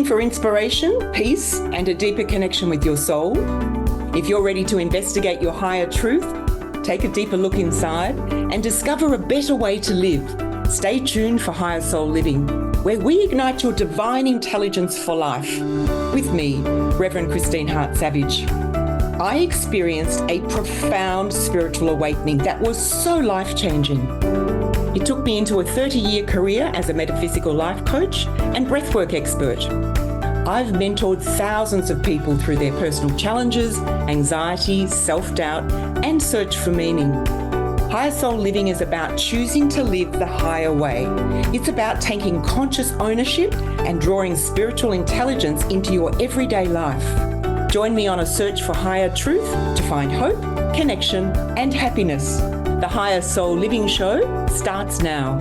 Looking for inspiration, peace, and a deeper connection with your soul? If you're ready to investigate your higher truth, take a deeper look inside, and discover a better way to live, stay tuned for Higher Soul Living, where we ignite your divine intelligence for life. With me, Reverend Christine Hart-Savage. I experienced a profound spiritual awakening that was so life-changing. It took me into a 30-year career as a metaphysical life coach and breathwork expert. I've mentored thousands of people through their personal challenges, anxiety, self-doubt, and search for meaning. Higher Soul Living is about choosing to live the higher way. It's about taking conscious ownership and drawing spiritual intelligence into your everyday life. Join me on a search for higher truth to find hope, connection, and happiness. The Higher Soul Living Show starts now.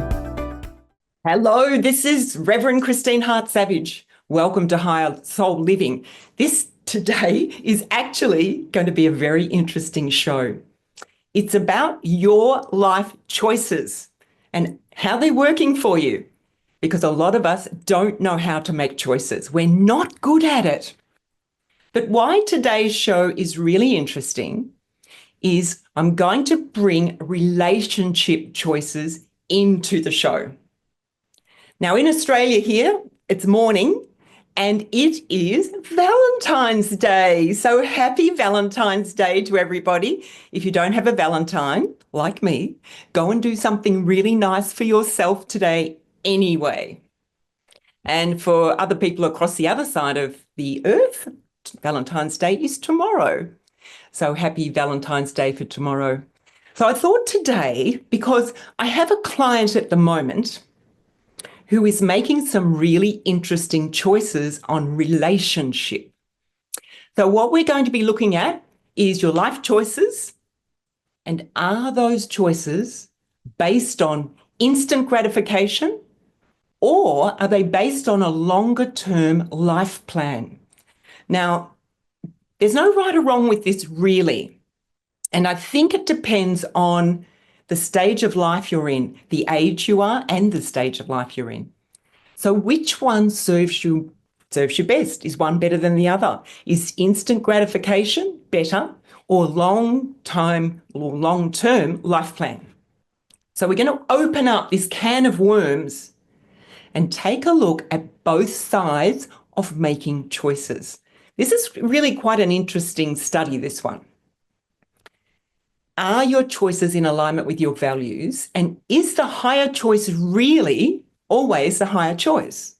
Hello, this is Reverend Christine Hart-Savage. Welcome to Higher Soul Living. This today is actually going to be a very interesting show. It's about your life choices and how they're working for you, because a lot of us don't know how to make choices. We're not good at it. But why today's show is really interesting is I'm going to bring relationship choices into the show. Now, in Australia here, it's morning and it is Valentine's Day. So happy Valentine's Day to everybody. If you don't have a Valentine, like me, go and do something really nice for yourself today anyway. And for other people across the other side of the earth, Valentine's Day is tomorrow. So happy Valentine's Day for tomorrow. So I thought today, because I have a client at the moment who is making some really interesting choices on relationship. So what we're going to be looking at is your life choices, and are those choices based on instant gratification, or are they based on a longer-term life plan? Now, there's no right or wrong with this really. And I think it depends on the stage of life you're in, the age you are and the stage of life you're in. So which one serves you best? Is one better than the other? Is instant gratification better, or long-term life plan? So we're going to open up this can of worms and take a look at both sides of making choices. This is really quite an interesting study, this one. Are your choices in alignment with your values? And is the higher choice really always the higher choice?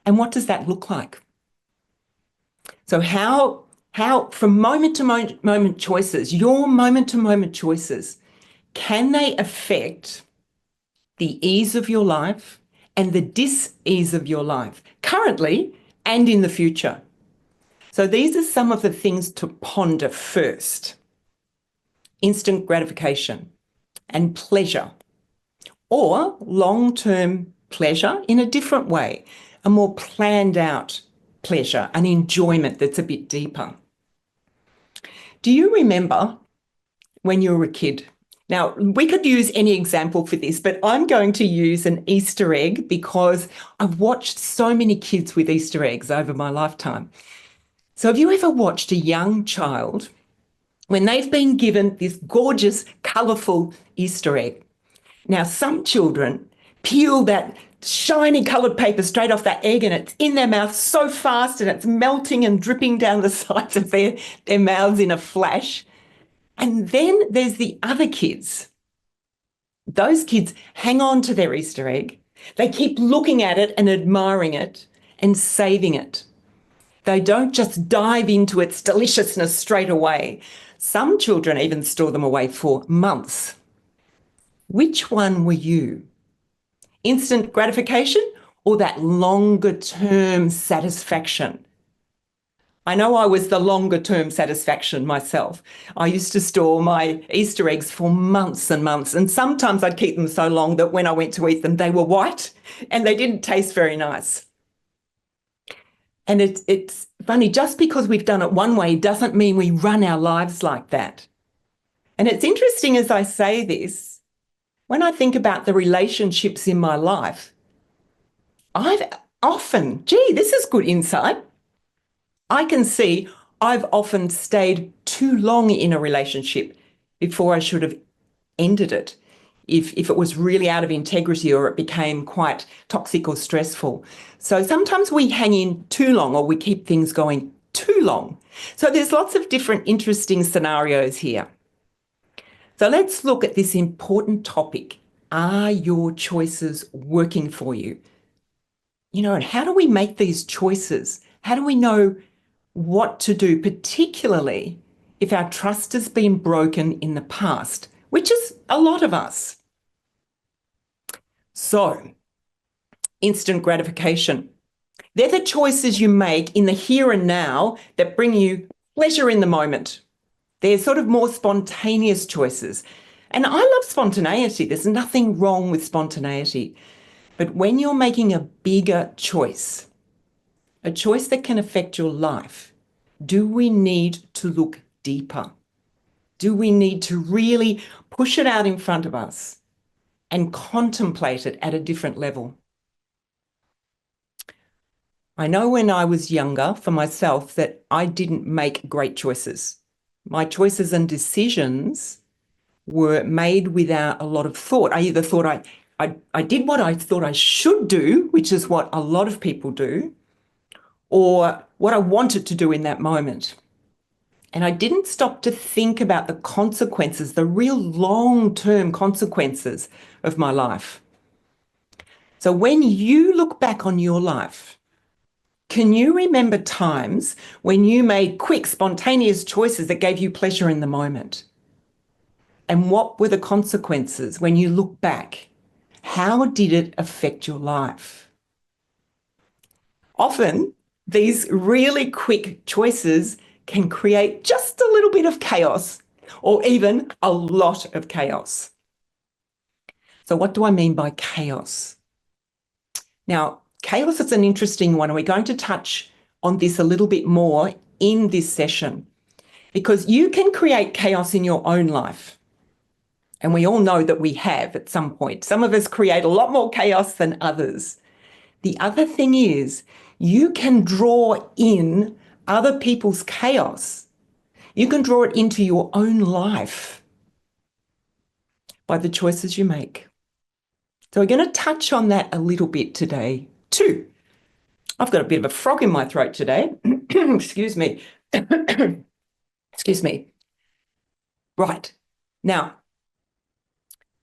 And what does that look like? So how from moment to moment choices, your moment to moment choices, can they affect the ease of your life and the dis-ease of your life currently and in the future? So these are some of the things to ponder first. Instant gratification and pleasure, or long-term pleasure in a different way, a more planned out pleasure, an enjoyment that's a bit deeper. Do you remember when you were a kid? Now, we could use any example for this, but I'm going to use an Easter egg because I've watched so many kids with Easter eggs over my lifetime. So have you ever watched a young child when they've been given this gorgeous, colourful Easter egg? Now, some children peel that shiny coloured paper straight off that egg and it's in their mouth so fast and it's melting and dripping down the sides of their mouths in a flash. And then there's the other kids. Those kids hang on to their Easter egg. They keep looking at it and admiring it and saving it. They don't just dive into its deliciousness straight away. Some children even store them away for months. Which one were you? Instant gratification or that longer-term satisfaction? I know I was the longer-term satisfaction myself. I used to store my Easter eggs for months and months, and sometimes I'd keep them so long that when I went to eat them, they were white and they didn't taste very nice. And it's funny, just because we've done it one way doesn't mean we run our lives like that. And it's interesting as I say this, when I think about the relationships in my life, I've Often, gee, this is good insight. I can see I've often stayed too long in a relationship before I should have ended it. If it was really out of integrity or it became quite toxic or stressful. So sometimes we hang in too long or we keep things going too long. So there's lots of different interesting scenarios here. So let's look at this important topic. Are your choices working for you? You know, and how do we make these choices? How do we know what to do, particularly if our trust has been broken in the past, which is a lot of us? So, instant gratification. They're the choices you make in the here and now that bring you pleasure in the moment. They're sort of more spontaneous choices. And I love spontaneity. There's nothing wrong with spontaneity. But when you're making a bigger choice, a choice that can affect your life, do we need to look deeper? Do we need to really push it out in front of us and contemplate it at a different level? I know when I was younger for myself that I didn't make great choices. My choices and decisions were made without a lot of thought. I either thought I did what I thought I should do, which is what a lot of people do, or what I wanted to do in that moment. And I didn't stop to think about the consequences, the real long-term consequences of my life. So when you look back on your life, can you remember times when you made quick, spontaneous choices that gave you pleasure in the moment? And what were the consequences when you look back? How did it affect your life? Often, these really quick choices can create just a little bit of chaos or even a lot of chaos. So what do I mean by chaos? Now, chaos is an interesting one, and we're going to touch on this a little bit more in this session because you can create chaos in your own life. And we all know that we have at some point. Some of us create a lot more chaos than others. The other thing is you can draw in other people's chaos. You can draw it into your own life by the choices you make. So we're going to touch on that a little bit today too. I've got a bit of a frog in my throat today. Excuse me. Excuse me. Right. Now,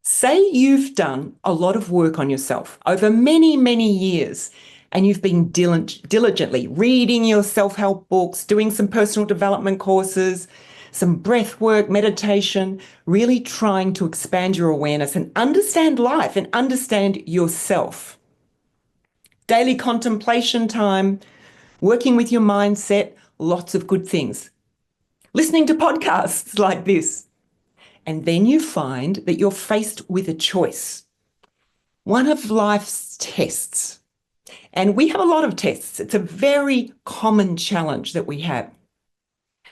say you've done a lot of work on yourself over many, many years, and you've been diligently reading your self-help books, doing some personal development courses, some breath work, meditation, really trying to expand your awareness and understand life and understand yourself. Daily contemplation time, working with your mindset, lots of good things. Listening to podcasts like this. And then you find that you're faced with a choice, one of life's tests. And we have a lot of tests. It's a very common challenge that we have.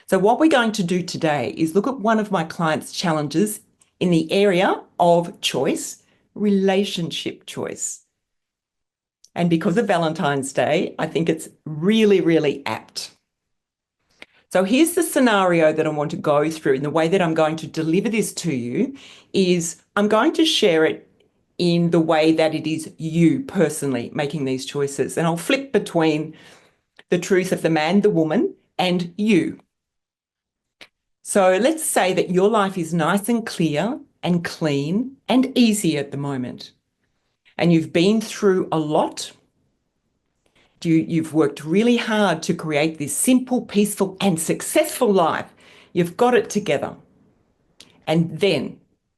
So what we're going to do today is look at one of my clients' challenges in the area of choice, relationship choice. And because of Valentine's Day, I think it's really, really apt. So here's the scenario that I want to go through, and the way that I'm going to deliver this to you is I'm going to share it in the way that it is you personally making these choices. And I'll flip between the truth of the man, the woman, and you. So let's say that your life is nice and clear and clean and easy at the moment. And you've been through a lot. You've worked really hard to create this simple, peaceful, and successful life. You've got it together. And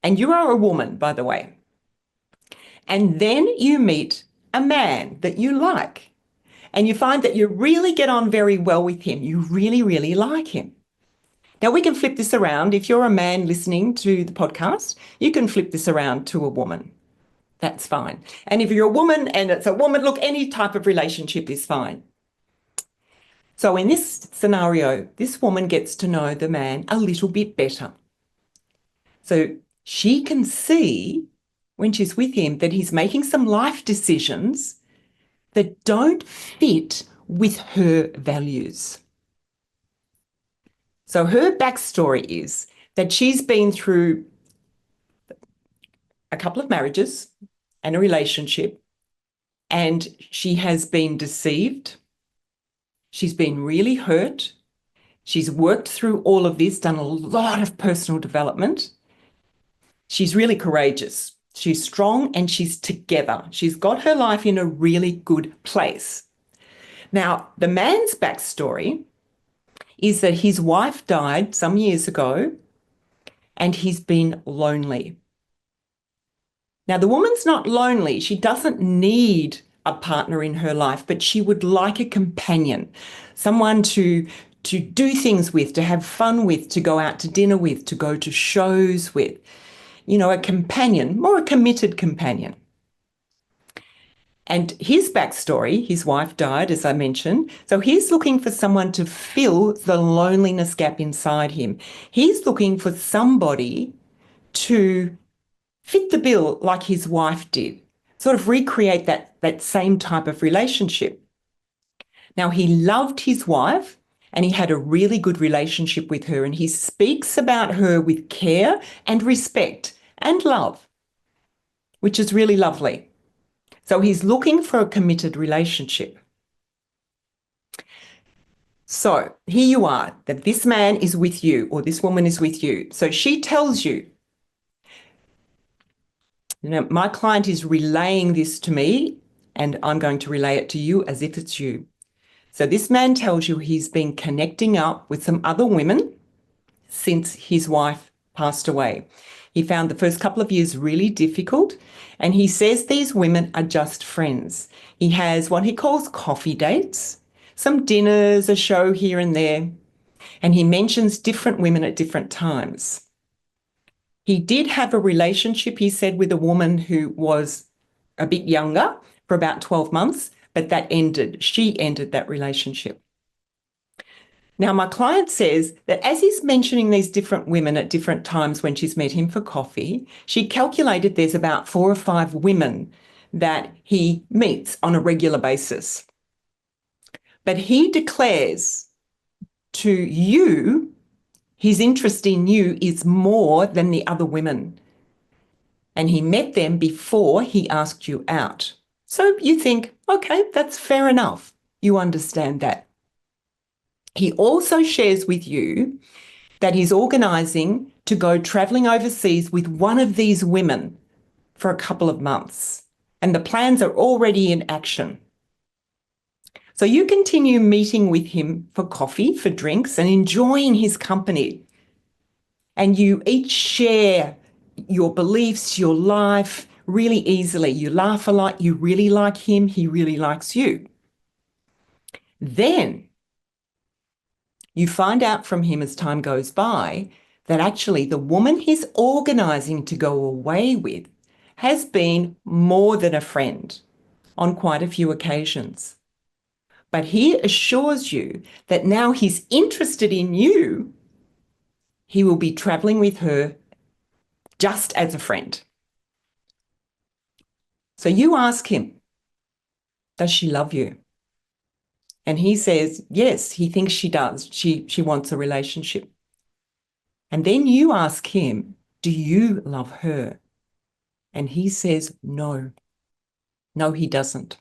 you are a woman, by the way, and then you meet a man that you like, and you find that you really get on very well with him. You really, really like him. Now, we can flip this around. If you're a man listening to the podcast, you can flip this around to a woman. That's fine. And if you're a woman and it's a woman, look, any type of relationship is fine. So in this scenario, this woman gets to know the man a little bit better. So she can see when she's with him that he's making some life decisions that don't fit with her values. So her backstory is that she's been through a couple of marriages and a relationship, and she has been deceived. She's been really hurt. She's worked through all of this, done a lot of personal development. She's really courageous. She's strong and she's together. She's got her life in a really good place. Now, the man's backstory is that his wife died some years ago and he's been lonely. Now, the woman's not lonely. She doesn't need a partner in her life, but she would like a companion, someone to do things with, to have fun with, to go out to dinner with, to go to shows with. You know, a companion, more a committed companion. And his backstory, his wife died, as I mentioned. So he's looking for someone to fill the loneliness gap inside him. He's looking for somebody to fit the bill like his wife did, sort of recreate that same type of relationship. Now, he loved his wife and he had a really good relationship with her, and he speaks about her with care and respect and love, which is really lovely. So he's looking for a committed relationship. So here you are, that this man is with you or this woman is with you. So she tells you, my client is relaying this to me and I'm going to relay it to you as if it's you. So this man tells you he's been connecting up with some other women since his wife passed away. He found the first couple of years really difficult, and he says these women are just friends. He has what he calls coffee dates, some dinners, a show here and there, and he mentions different women at different times. He did have a relationship, he said, with a woman who was a bit younger for about 12 months, but that ended. She ended that relationship. Now, my client says that as he's mentioning these different women at different times when she's met him for coffee, she calculated there's about 4 or 5 women that he meets on a regular basis. But he declares to you, his interest in you is more than the other women. And he met them before he asked you out. So you think, okay, that's fair enough. You understand that. He also shares with you that he's organising to go travelling overseas with one of these women for a couple of months. And the plans are already in action. So you continue meeting with him for coffee, for drinks, and enjoying his company. And you each share your beliefs, your life really easily. You laugh a lot. You really like him. He really likes you. Then you find out from him as time goes by that actually the woman he's organising to go away with has been more than a friend on quite a few occasions. But he assures you that now he's interested in you, he will be travelling with her just as a friend. So you ask him, does she love you? And he says, yes, he thinks she does. She wants a relationship. And then you ask him, do you love her? And he says, no. No, he doesn't.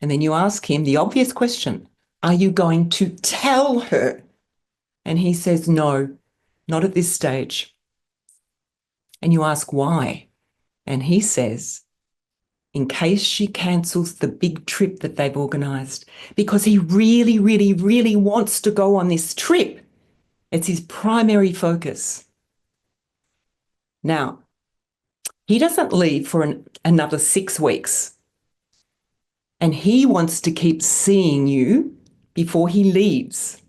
And then you ask him the obvious question, are you going to tell her? And he says, no, not at this stage. And you ask why? And he says, in case she cancels the big trip that they've organised, because he really, really, really wants to go on this trip. It's his primary focus. Now, he doesn't leave for another 6 weeks. And he wants to keep seeing you before he leaves.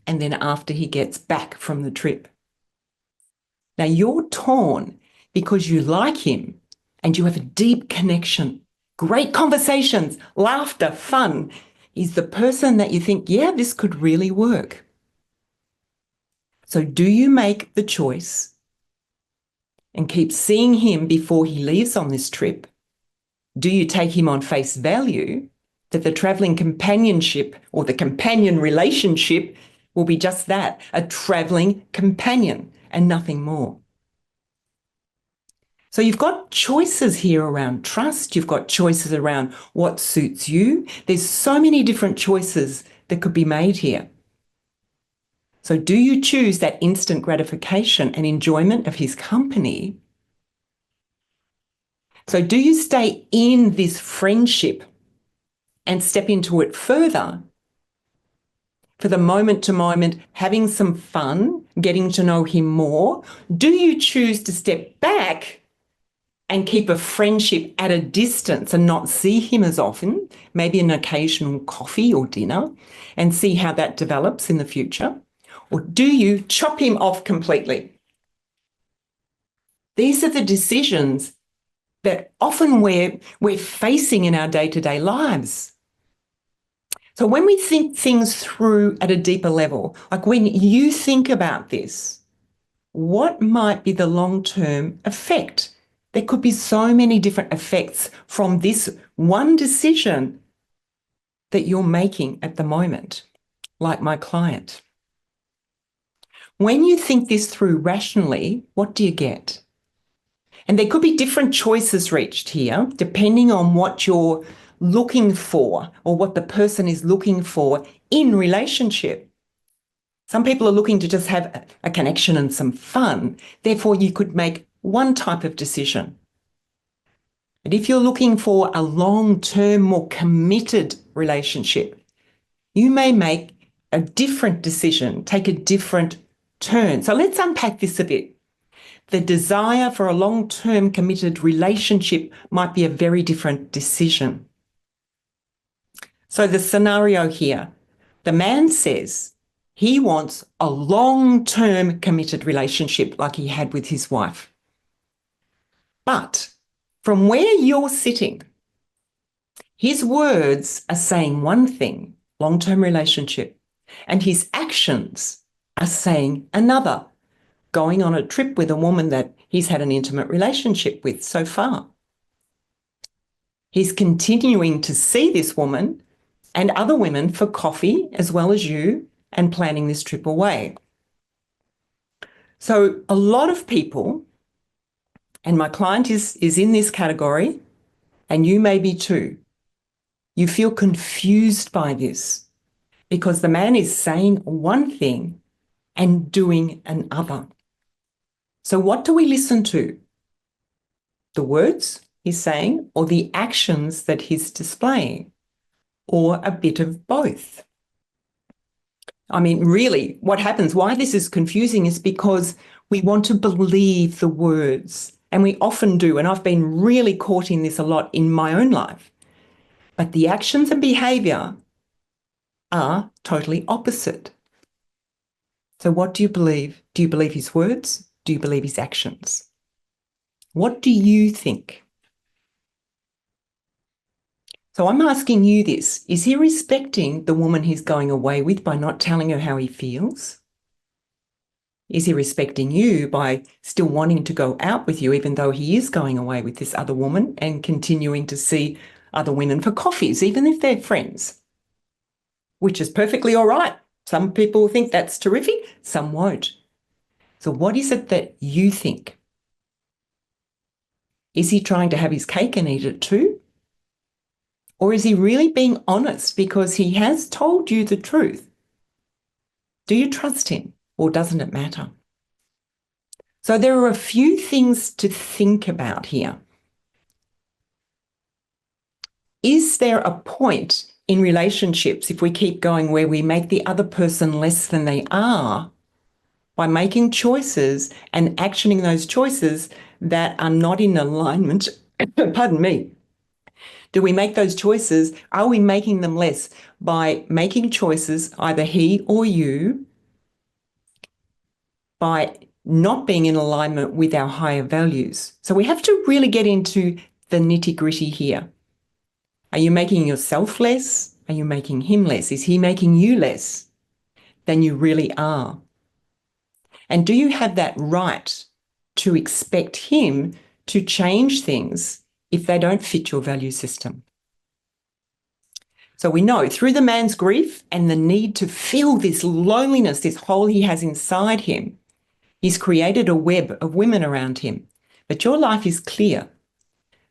And then after he gets back from the trip. Now, you're torn because you like him and you have a deep connection, great conversations, laughter, fun. He's the person that you think, yeah, this could really work. So do you make the choice and keep seeing him before he leaves on this trip? Do you take him on face value that the travelling companionship or the companion relationship will be just that, a travelling companion and nothing more? So you've got choices here around trust. You've got choices around what suits you. There's so many different choices that could be made here. So do you choose that instant gratification and enjoyment of his company? So do you stay in this friendship and step into it further for the moment to moment, having some fun, getting to know him more? Do you choose to step back and keep a friendship at a distance and not see him as often, maybe an occasional coffee or dinner, and see how that develops in the future? Or do you chop him off completely? These are the decisions that often we're facing in our day-to-day lives. So when we think things through at a deeper level, like when you think about this, what might be the long-term effect? There could be so many different effects from this one decision that you're making at the moment, like my client. When you think this through rationally, what do you get? And there could be different choices reached here, depending on what you're looking for or what the person is looking for in relationship. Some people are looking to just have a connection and some fun. Therefore, you could make one type of decision. But if you're looking for a long-term, more committed relationship, you may make a different decision, take a different turn. So let's unpack this a bit. The desire for a long-term committed relationship might be a very different decision. So the scenario here, the man says he wants a long-term committed relationship like he had with his wife. But from where you're sitting, his words are saying one thing, long-term relationship, and his actions are saying another, going on a trip with a woman that he's had an intimate relationship with so far. He's continuing to see this woman and other women for coffee as well as you and planning this trip away. So a lot of people, and my client is in this category, and you may be too, you feel confused by this because the man is saying one thing and doing another. So what do we listen to? The words he's saying or the actions that he's displaying, or a bit of both? I mean, really, what happens, why this is confusing is because we want to believe the words, and we often do, and I've been really caught in this a lot in my own life. But the actions and behaviour are totally opposite. So what do you believe? Do you believe his words? Do you believe his actions? What do you think? So I'm asking you this. Is he respecting the woman he's going away with by not telling her how he feels? Is he respecting you by still wanting to go out with you even though he is going away with this other woman and continuing to see other women for coffees, even if they're friends? Which is perfectly all right. Some people think that's terrific, some won't. So what is it that you think? Is he trying to have his cake and eat it too? Or is he really being honest because he has told you the truth? Do you trust him, or doesn't it matter? So there are a few things to think about here. Is there a point in relationships, if we keep going, where we make the other person less than they are by making choices and actioning those choices that are not in alignment? Pardon me. Do we make those choices? Are we making them less by making choices, either he or you, by not being in alignment with our higher values? So we have to really get into the nitty-gritty here. Are you making yourself less? Are you making him less? Is he making you less than you really are? And do you have that right to expect him to change things if they don't fit your value system. So we know through the man's grief and the need to fill this loneliness, this hole he has inside him, he's created a web of women around him. But your life is clear.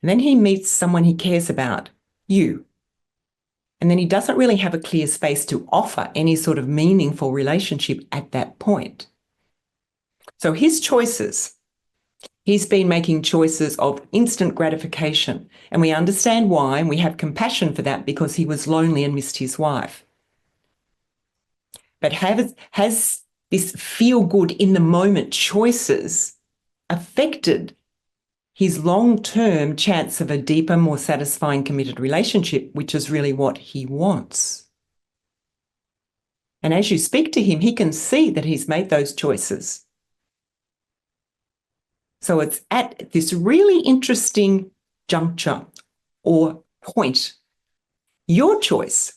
And then he meets someone he cares about, you. And then he doesn't really have a clear space to offer any sort of meaningful relationship at that point. So his choices, he's been making choices of instant gratification. And we understand why, and we have compassion for that because he was lonely and missed his wife. But has this feel-good in the moment choices affected his long-term chance of a deeper, more satisfying, committed relationship, which is really what he wants? And as you speak to him, he can see that he's made those choices. So it's at this really interesting juncture or point. Your choice.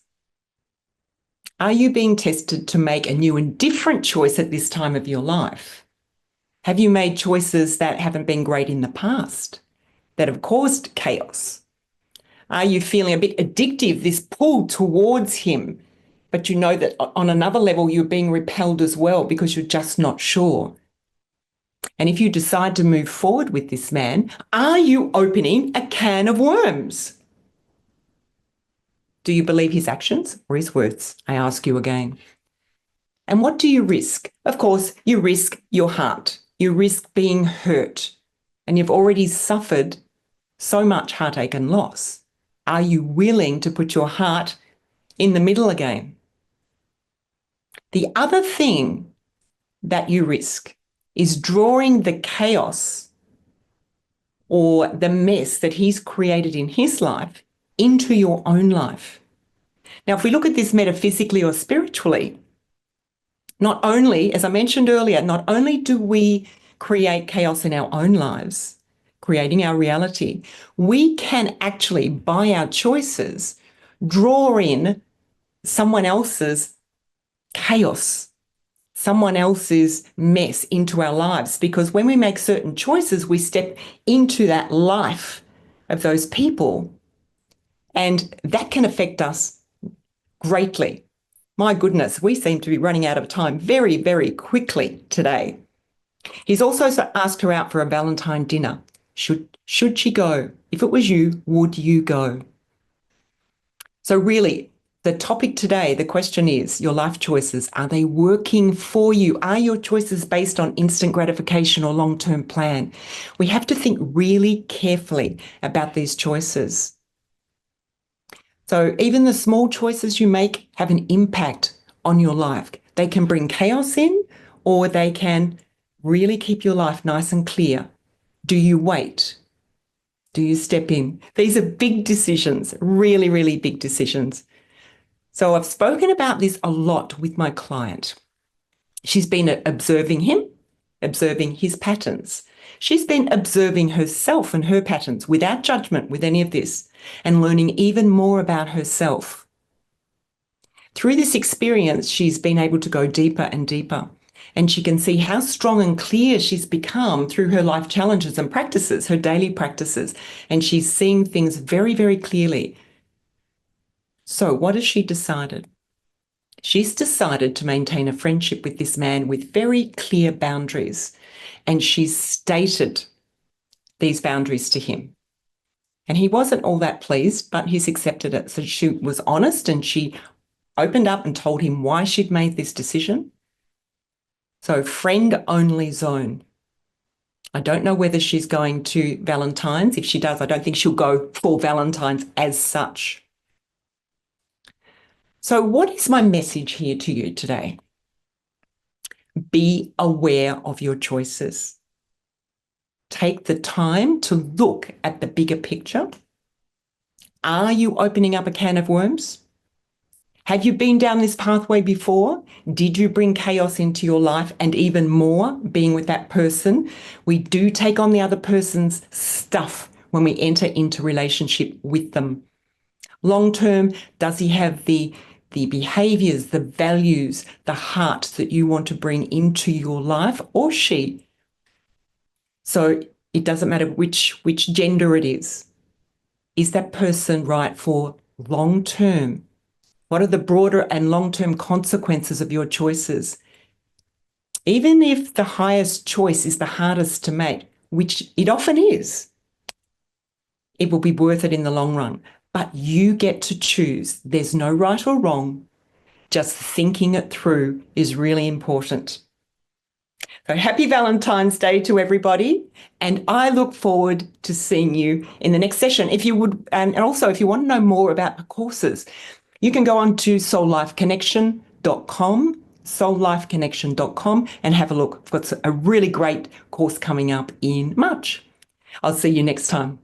Are you being tested to make a new and different choice at this time of your life? Have you made choices that haven't been great in the past, that have caused chaos? Are you feeling a bit addictive, this pull towards him, but you know that on another level you're being repelled as well because you're just not sure? And if you decide to move forward with this man, are you opening a can of worms? Do you believe his actions or his words? I ask you again. And what do you risk? Of course, you risk your heart. You risk being hurt. And you've already suffered so much heartache and loss. Are you willing to put your heart in the middle again? The other thing that you risk is drawing the chaos or the mess that he's created in his life into your own life. Now, if we look at this metaphysically or spiritually, not only, as I mentioned earlier, not only do we create chaos in our own lives, creating our reality, we can actually, by our choices, draw in someone else's chaos, someone else's mess into our lives. Because when we make certain choices, we step into that life of those people, and that can affect us greatly. My goodness, we seem to be running out of time very, very quickly today. He's also asked her out for a Valentine dinner. Should she go? If it was you, would you go? So really, the topic today, the question is, your life choices, are they working for you? Are your choices based on instant gratification or long-term plan? We have to think really carefully about these choices. So even the small choices you make have an impact on your life. They can bring chaos in, or they can really keep your life nice and clear. Do you wait? Do you step in? These are big decisions, really, really big decisions. So I've spoken about this a lot with my client. She's been observing him, observing his patterns. She's been observing herself and her patterns without judgment with any of this, and learning even more about herself. Through this experience, she's been able to go deeper and deeper, and she can see how strong and clear she's become through her life challenges and practices, her daily practices, and she's seeing things very, very clearly. So what has she decided? She's decided to maintain a friendship with this man with very clear boundaries, and she's stated these boundaries to him. And he wasn't all that pleased, but he's accepted it. So she was honest and she opened up and told him why she'd made this decision. So friend-only zone. I don't know whether she's going to Valentine's. If she does, I don't think she'll go for Valentine's as such. So what is my message here to you today? Be aware of your choices. Take the time to look at the bigger picture. Are you opening up a can of worms? Have you been down this pathway before? Did you bring chaos into your life? And even more, being with that person, we do take on the other person's stuff when we enter into relationship with them. Long term, does he have the behaviors, the values, the heart that you want to bring into your life, or she? So it doesn't matter which gender it is. Is that person right for long term? What are the broader and long-term consequences of your choices? Even if the highest choice is the hardest to make, which it often is, it will be worth it in the long run. But you get to choose. There's no right or wrong. Just thinking it through is really important. So happy Valentine's Day to everybody. And I look forward to seeing you in the next session. If you would, and also if you want to know more about the courses, you can go on to soullifeconnection.com, and have a look. I've got a really great course coming up in March. I'll see you next time.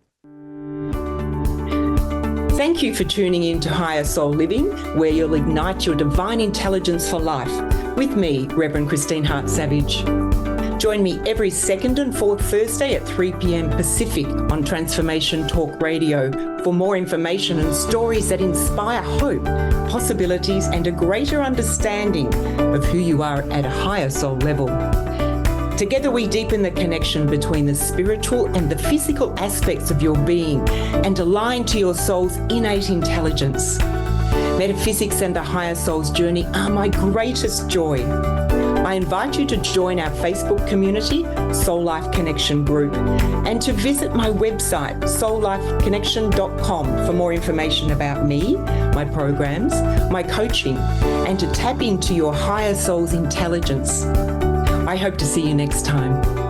Thank you for tuning in to Higher Soul Living, where you'll ignite your divine intelligence for life with me, Reverend Christine Hart-Savage. Join me every second and fourth Thursday at 3 p.m. Pacific on Transformation Talk Radio for more information and stories that inspire hope, possibilities, and a greater understanding of who you are at a higher soul level. Together we deepen the connection between the spiritual and the physical aspects of your being and align to your soul's innate intelligence. Metaphysics and the higher soul's journey are my greatest joy. I invite you to join our Facebook community, Soul Life Connection Group, and to visit my website, soulLifeConnection.com, for more information about me, my programs, my coaching, and to tap into your higher soul's intelligence. I hope to see you next time.